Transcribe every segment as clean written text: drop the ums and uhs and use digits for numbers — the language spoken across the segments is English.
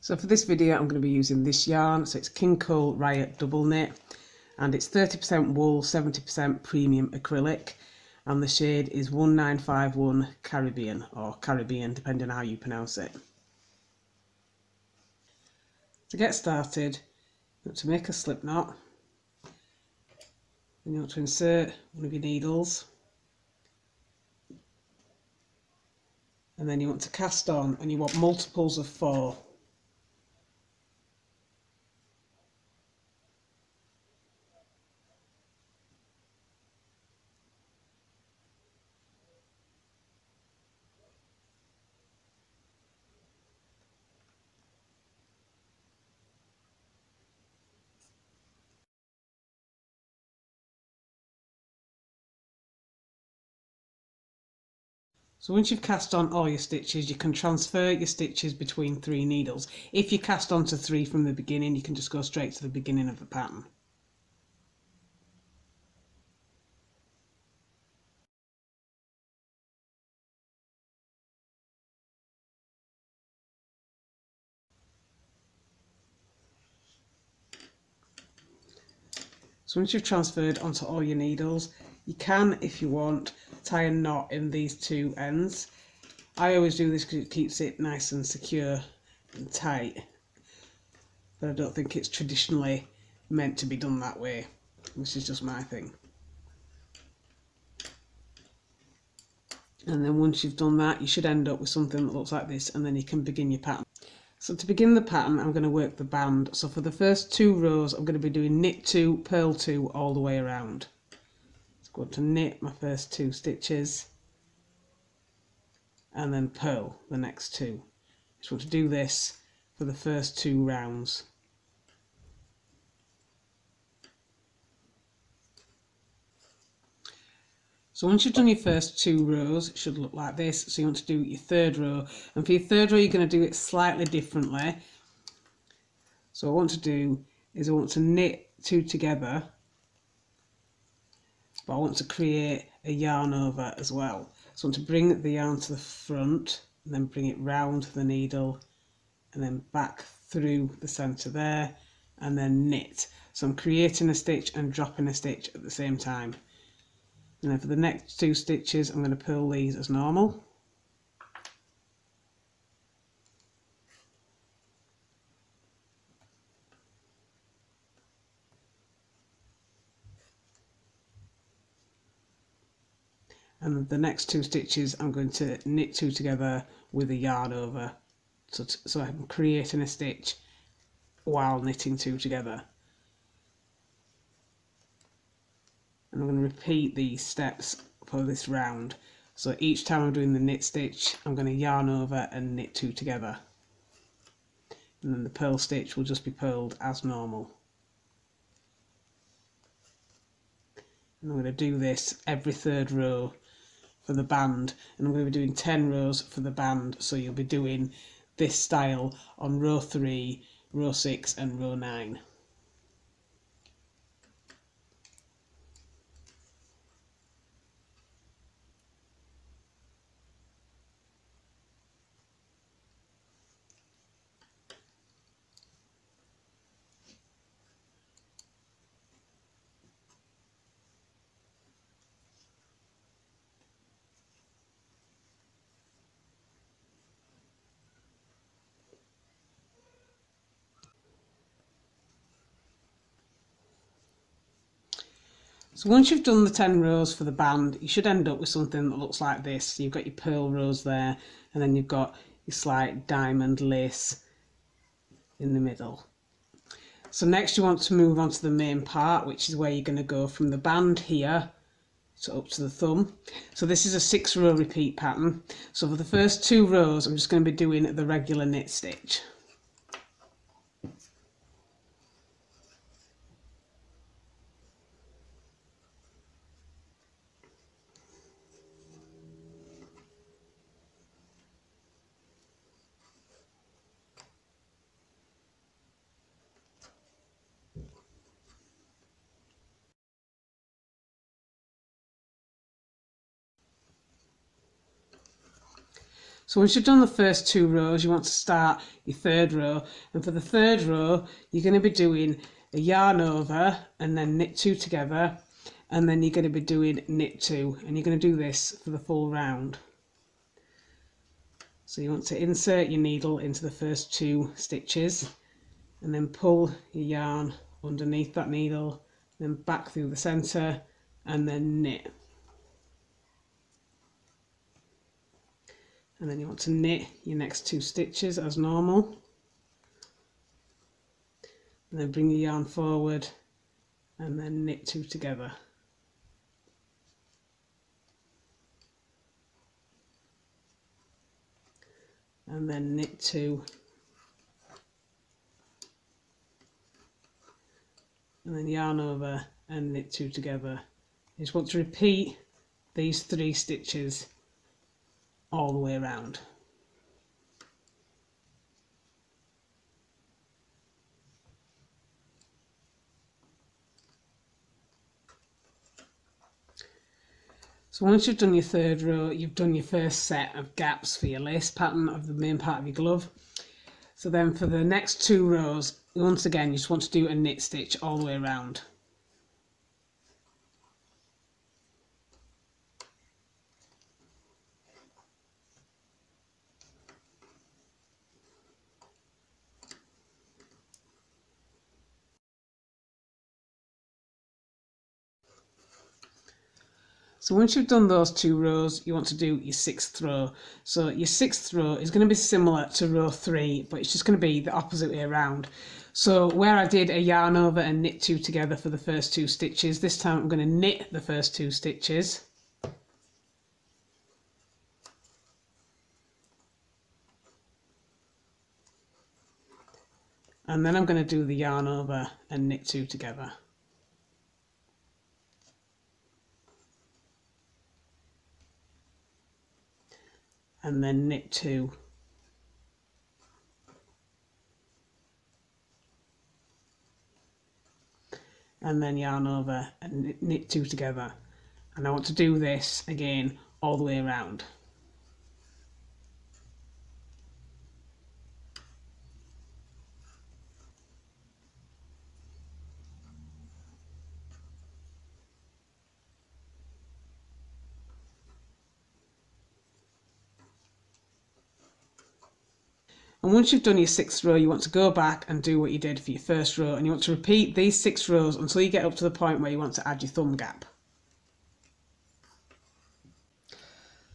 So for this video I'm going to be using this yarn, so it's King Cole Riot double knit, and it's 30% wool, 70% premium acrylic, and the shade is 1951 Caribbean, or Caribbean depending on how you pronounce it. To get started, you want to make a slip knot, and you want to insert one of your needles, and then you want to cast on, and you want multiples of 4. So once you've cast on all your stitches, you can transfer your stitches between 3 needles. If you cast on to 3 from the beginning, you can just go straight to the beginning of the pattern. So once you've transferred onto all your needles, you can, if you want, tie a knot in these 2 ends. I always do this because it keeps it nice and secure and tight, but I don't think it's traditionally meant to be done that way. This is just my thing. And then once you've done that, you should end up with something that looks like this, and then you can begin your pattern. So to begin the pattern, I'm going to work the band. So for the first 2 rows, I'm going to be doing knit 2, purl 2 all the way around. So I'm going to knit my first 2 stitches and then purl the next 2. Just want to do this for the first 2 rounds. So once you've done your first 2 rows, it should look like this. So you want to do your 3rd row, and for your 3rd row you're going to do it slightly differently. So what I want to do is I want to knit 2 together, but I want to create a yarn over as well. So I want to bring the yarn to the front, and then bring it round the needle, and then back through the centre there, and then knit. So I'm creating a stitch and dropping a stitch at the same time. And then for the next 2 stitches, I'm going to purl these as normal. And the next 2 stitches, I'm going to knit 2 together with a yarn over. So I'm creating a stitch while knitting 2 together. And I'm going to repeat these steps for this round. So each time I'm doing the knit stitch, I'm going to yarn over and knit 2 together. And then the purl stitch will just be purled as normal. And I'm going to do this every 3rd row for the band. And I'm going to be doing 10 rows for the band. So you'll be doing this style on row 3, row 6 and row 9. So once you've done the 10 rows for the band, you should end up with something that looks like this. So you've got your purl rows there, and then you've got your slight diamond lace in the middle. So next you want to move on to the main part, which is where you're going to go from the band here to up to the thumb. So this is a 6 row repeat pattern. So for the first 2 rows, I'm just going to be doing the regular knit stitch. So once you've done the first 2 rows, you want to start your 3rd row, and for the 3rd row you're going to be doing a yarn over and then knit 2 together, and then you're going to be doing knit 2, and you're going to do this for the full round. So you want to insert your needle into the first 2 stitches and then pull your yarn underneath that needle, then back through the centre and then knit. And then you want to knit your next 2 stitches as normal, and then bring your yarn forward and then knit 2 together. And then knit 2, and then yarn over and knit 2 together. You just want to repeat these 3 stitches all the way around. So once you've done your 3rd row, you've done your first set of gaps for your lace pattern of the main part of your glove. So then for the next 2 rows, once again you just want to do a knit stitch all the way around. So once you've done those 2 rows, you want to do your 6th row. So your 6th row is going to be similar to row 3, but it's just going to be the opposite way around. So where I did a yarn over and knit 2 together for the first 2 stitches, this time I'm going to knit the first 2 stitches. And then I'm going to do the yarn over and knit 2 together. And then knit 2. And then yarn over and knit 2 together. And I want to do this again all the way around. And once you've done your 6th row, you want to go back and do what you did for your 1st row, and you want to repeat these 6 rows until you get up to the point where you want to add your thumb gap.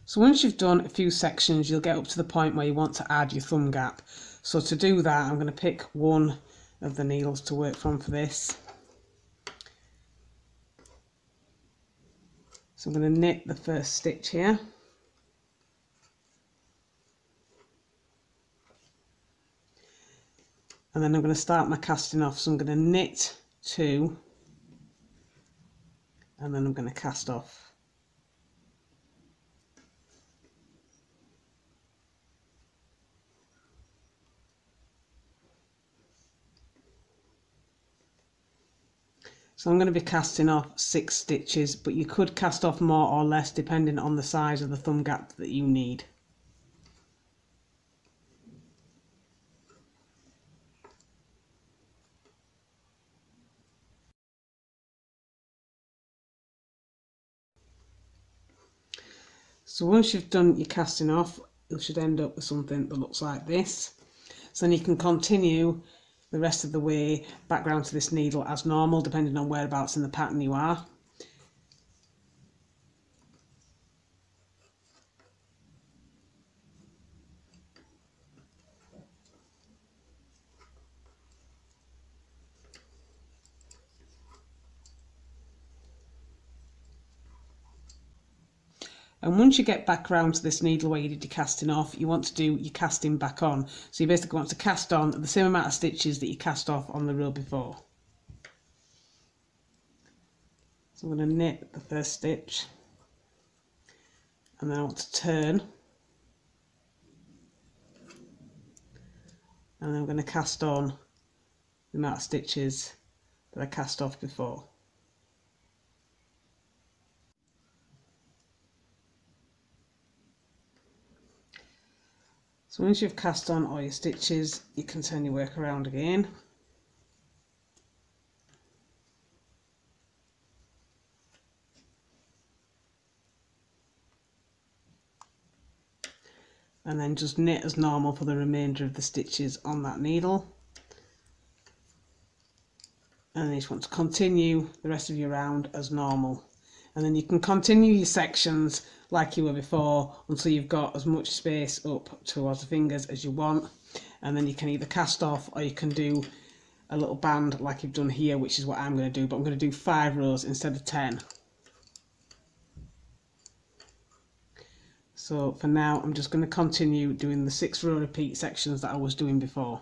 So once you've done a few sections, you'll get up to the point where you want to add your thumb gap. So to do that, I'm going to pick one of the needles to work from for this. So I'm going to knit the first stitch here. And then I'm going to start my casting off. So I'm going to knit 2, and then I'm going to cast off. So I'm going to be casting off 6 stitches, but you could cast off more or less depending on the size of the thumb gap that you need. So once you've done your casting off, you should end up with something that looks like this. So then you can continue the rest of the way back round to this needle as normal, depending on whereabouts in the pattern you are. And once you get back round to this needle where you did your casting off, you want to do your casting back on. So you basically want to cast on the same amount of stitches that you cast off on the row before. So I'm going to knit the first stitch, and then I want to turn, and then I'm going to cast on the amount of stitches that I cast off before. So once you've cast on all your stitches, you can turn your work around again. And then just knit as normal for the remainder of the stitches on that needle. And then you just want to continue the rest of your round as normal. And then you can continue your sections like you were before until you've got as much space up towards the fingers as you want. And then you can either cast off or you can do a little band like you've done here, which is what I'm going to do, but I'm going to do 5 rows instead of 10. So for now, I'm just going to continue doing the 6 row repeat sections that I was doing before.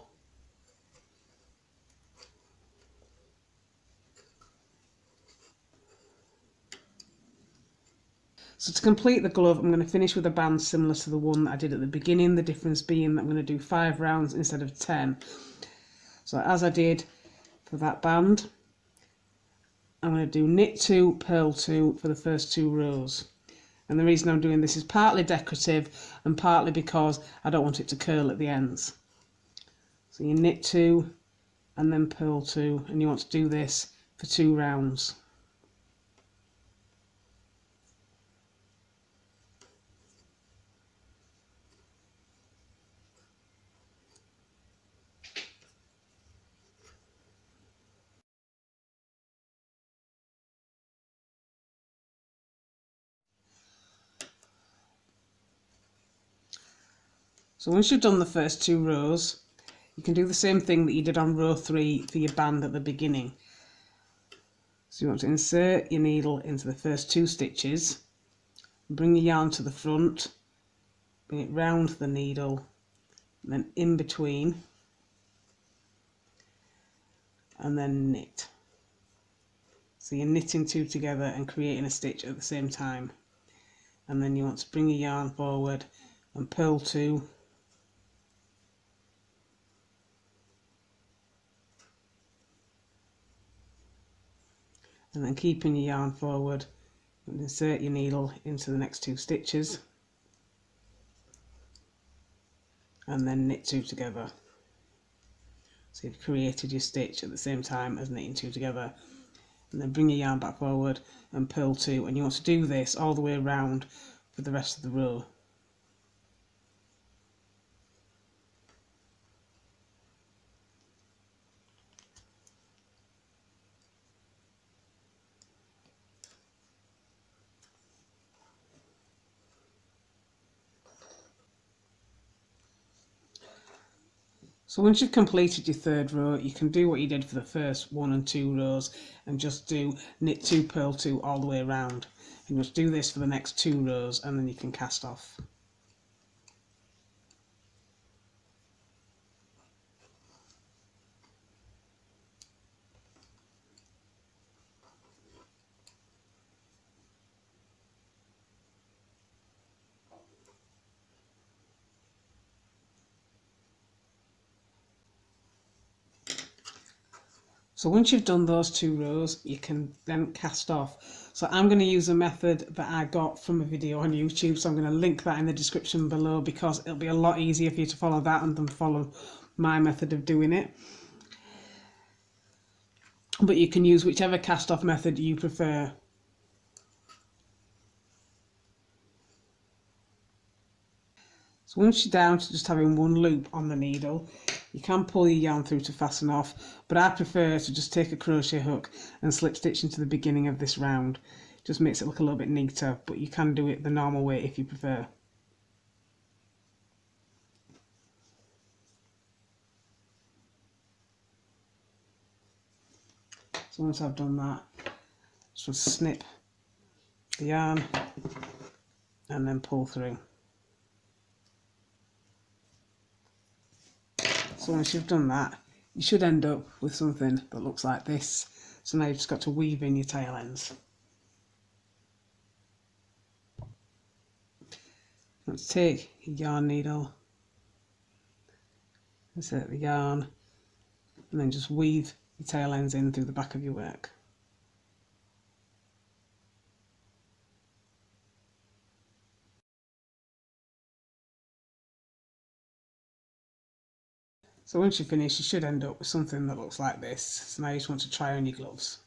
So to complete the glove, I'm going to finish with a band similar to the one that I did at the beginning, the difference being that I'm going to do 5 rounds instead of 10. So as I did for that band, I'm going to do knit 2, purl 2 for the first 2 rows. And the reason I'm doing this is partly decorative and partly because I don't want it to curl at the ends. So you knit 2 and then purl 2, and you want to do this for 2 rounds. So once you've done the first 2 rows, you can do the same thing that you did on row 3 for your band at the beginning. So you want to insert your needle into the first 2 stitches, bring your yarn to the front, bring it round the needle, and then in between, and then knit. So you're knitting 2 together and creating a stitch at the same time. And then you want to bring your yarn forward and purl 2, and then keeping your yarn forward and insert your needle into the next 2 stitches and then knit 2 together. So you've created your stitch at the same time as knitting 2 together, and then bring your yarn back forward and purl 2, and you want to do this all the way around for the rest of the row. So once you've completed your 3rd row, you can do what you did for the first 1 and 2 rows and just do knit 2, purl 2 all the way around. And just do this for the next 2 rows and then you can cast off. So once you've done those 2 rows, you can then cast off. So I'm going to use a method that I got from a video on YouTube, so I'm going to link that in the description below because it'll be a lot easier for you to follow that and then follow my method of doing it. But you can use whichever cast off method you prefer. So once you're down to just having 1 loop on the needle, you can pull your yarn through to fasten off, but I prefer to just take a crochet hook and slip stitch into the beginning of this round. It just makes it look a little bit neater, but you can do it the normal way if you prefer. So once I've done that, just snip the yarn and then pull through. So once you've done that, you should end up with something that looks like this. So now you've just got to weave in your tail ends. Let's take your yarn needle, insert the yarn, and then just weave your tail ends in through the back of your work. So once you finish, you should end up with something that looks like this. So now you just want to try on your gloves.